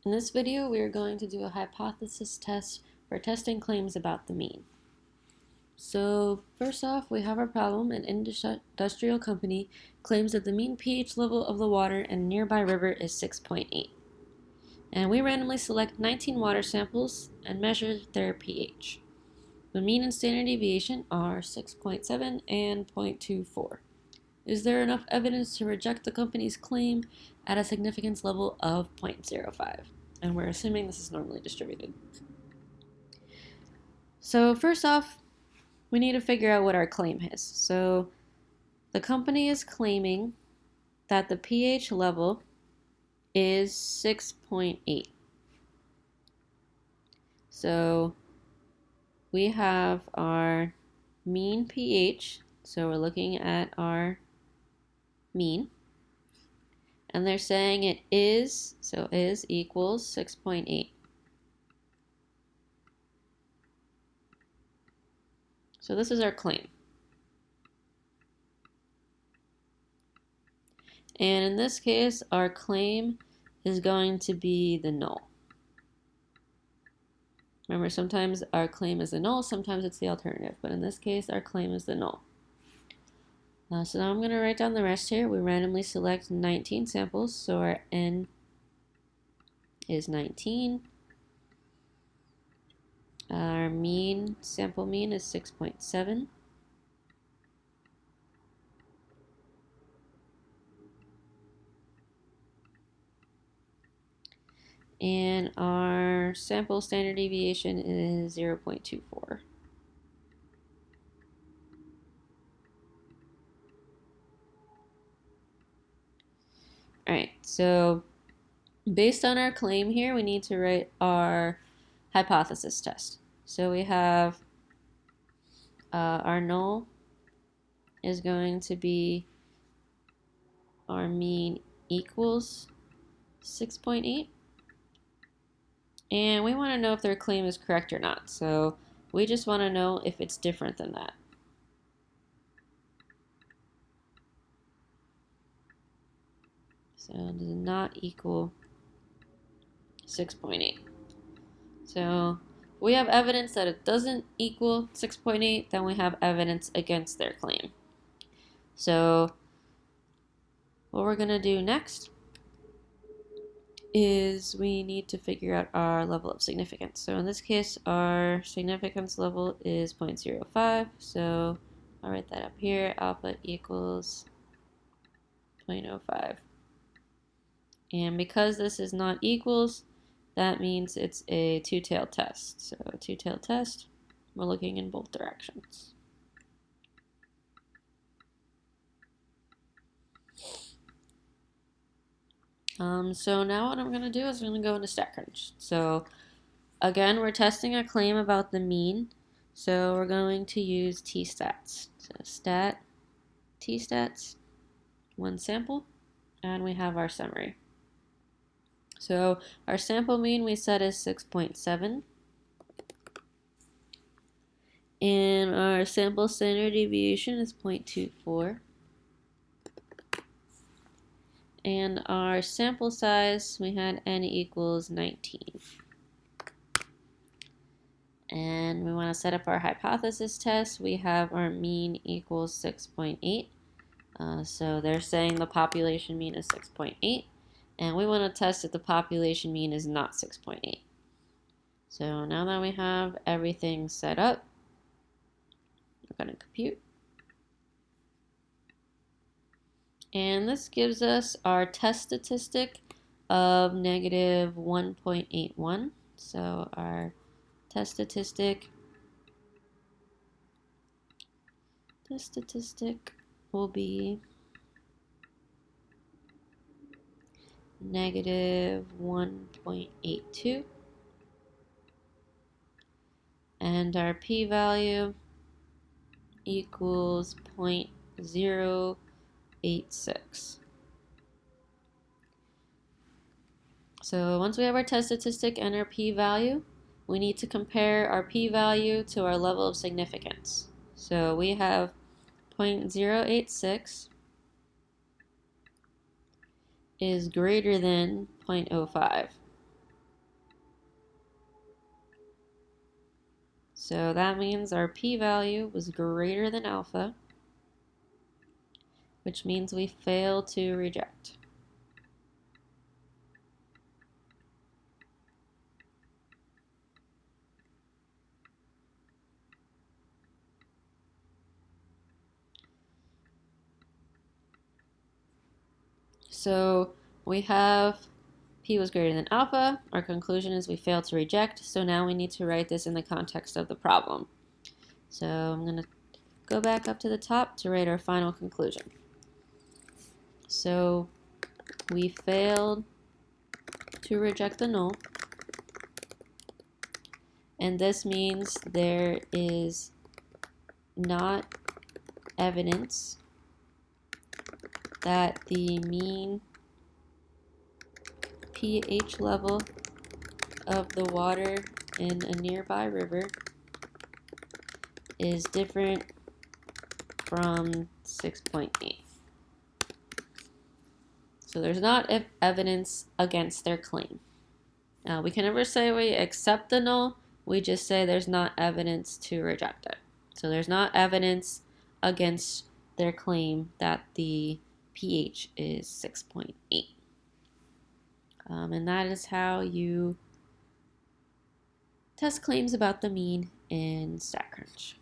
In this video, we are going to do a hypothesis test for testing claims about the mean. So first off, we have our problem. An industrial company claims that the mean pH level of the water in a nearby river is 6.8. And we randomly select 19 water samples and measure their pH. The mean and standard deviation are 6.7 and 0.24. Is there enough evidence to reject the company's claim at a significance level of 0.05? And we're assuming this is normally distributed. So first off, we need to figure out what our claim is. So the company is claiming that the pH level is 6.8. So we have our mean pH. So we're looking at our mean. And they're saying it is, so is equals 6.8. So this is our claim. And in this case, our claim is going to be the null. Remember, sometimes our claim is the null, sometimes it's the alternative. But in this case, our claim is the null. So now I'm going to write down the rest here. We randomly select 19 samples, so our N is 19. Our sample mean is 6.7. And our sample standard deviation is 0.24. Alright, so based on our claim here, we need to write our hypothesis test. So we have our null is going to be our mean equals 6.8. And we want to know if their claim is correct or not. So we just want to know if it's different than that. So it does not equal 6.8. So if we have evidence that it doesn't equal 6.8, then we have evidence against their claim. So what we're going to do next is we need to figure out our level of significance. So in this case, our significance level is 0.05. So I'll write that up here. Alpha equals 0.05. And because this is not equals, that means it's a two-tailed test. So a two-tailed test, we're looking in both directions. So now what I'm going to do is I'm going to go into StatCrunch. So again, we're testing a claim about the mean. So we're going to use t-stats. So t-stats, one sample, and we have our summary. So our sample mean we set is 6.7. And our sample standard deviation is 0.24. And our sample size, we had N equals 19. And we want to set up our hypothesis test. We have our mean equals 6.8. So they're saying the population mean is 6.8. And we want to test if the population mean is not 6.8. So now that we have everything set up, we're going to compute. And this gives us our test statistic of negative 1.81. So our test statistic will be negative 1.82. And our p-value equals 0.086. So once we have our test statistic and our p-value, we need to compare our p-value to our level of significance. So we have 0.086 is greater than 0.05. So that means our p-value was greater than alpha, which means we fail to reject. So we have p was greater than alpha. Our conclusion is we failed to reject. So now we need to write this in the context of the problem. So I'm going to go back up to the top to write our final conclusion. So we failed to reject the null. And this means there is not evidence that the mean pH level of the water in a nearby river is different from 6.8. So there's not evidence against their claim. Now, we can never say we accept the null. We just say there's not evidence to reject it. So there's not evidence against their claim that the pH is 6.8. And that is how you test claims about the mean in StatCrunch.